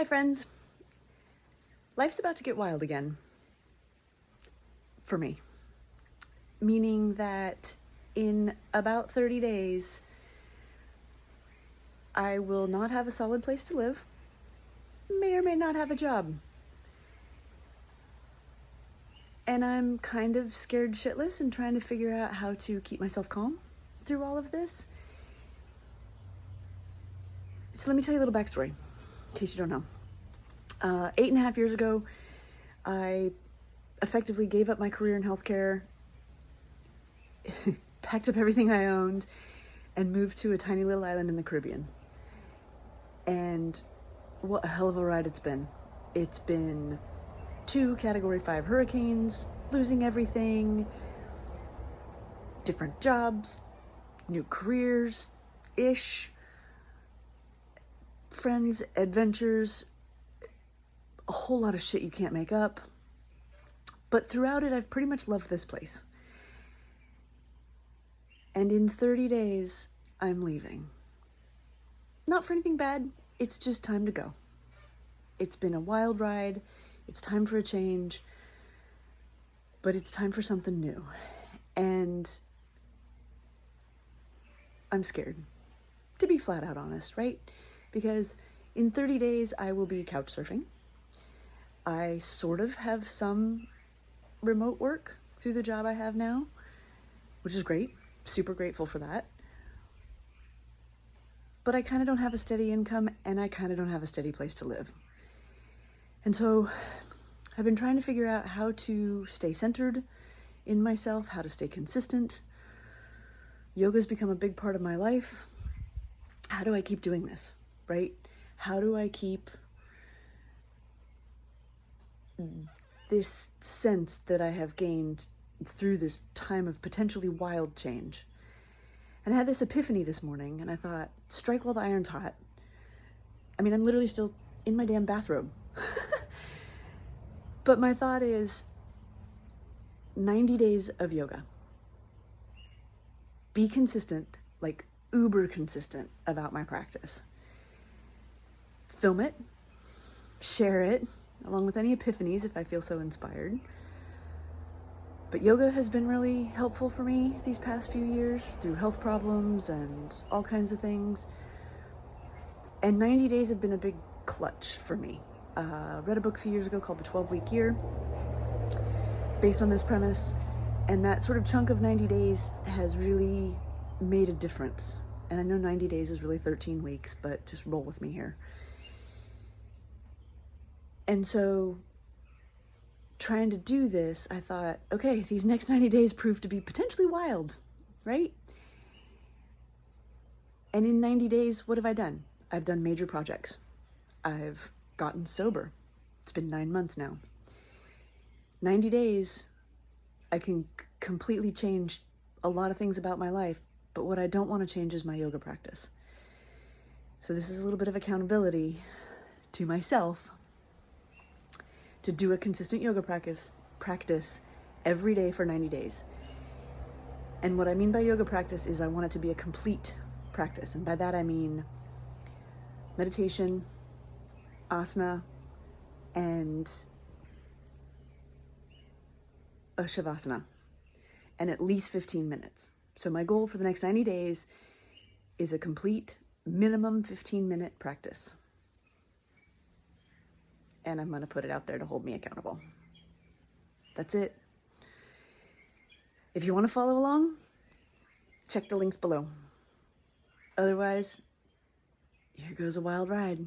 Hi friends. Life's about to get wild again. For me. Meaning that in about 30 days, I will not have a solid place to live. May or may not have a job. And I'm kind of scared shitless and trying to figure out how to keep myself calm through all of this. So let me tell you a little backstory, in case you don't know. 8.5 years ago, I effectively gave up my career in healthcare, packed up everything I owned, and moved to a tiny little island in the Caribbean. And what a hell of a ride it's been. It's been 2 Category 5 hurricanes, losing everything, different jobs, new careers-ish, friends, adventures, a whole lot of shit you can't make up. But throughout it, I've pretty much loved this place. And in 30 days, I'm leaving. Not for anything bad, it's just time to go. It's been a wild ride, it's time for a change, but it's time for something new. And I'm scared, to be flat out honest, right? Because in 30 days, I will be couch surfing. I sort of have some remote work through the job I have now, which is great. Super grateful for that. But I kind of don't have a steady income, and I kind of don't have a steady place to live. And so I've been trying to figure out how to stay centered in myself, how to stay consistent. Yoga's become a big part of my life. How do I keep doing this, right? How do I keep this sense that I have gained through this time of potentially wild change? And I had this epiphany this morning, and I thought, strike while the iron's hot. I mean, I'm literally still in my damn bathrobe. But my thought is 90 days of yoga. Be consistent, like uber consistent about my practice. Film it, share it, along with any epiphanies if I feel so inspired. But yoga has been really helpful for me these past few years through health problems and all kinds of things. And 90 days have been a big clutch for me. Read a book a few years ago called The 12-Week Year, based on this premise. And that sort of chunk of 90 days has really made a difference. And I know 90 days is really 13 weeks, but just roll with me here. And so trying to do this, I thought, okay, these next 90 days prove to be potentially wild, right? And in 90 days, what have I done? I've done major projects. I've gotten sober. It's been 9 months now. 90 days, I can completely change a lot of things about my life, but what I don't want to change is my yoga practice. So this is a little bit of accountability to myself to do a consistent yoga practice every day for 90 days. And what I mean by yoga practice is I want it to be a complete practice. And by that I mean meditation, asana, and a shavasana, and at least 15 minutes. So my goal for the next 90 days is a complete minimum 15-minute practice. And I'm going to put it out there to hold me accountable. That's it. If you want to follow along, check the links below. Otherwise, here goes a wild ride.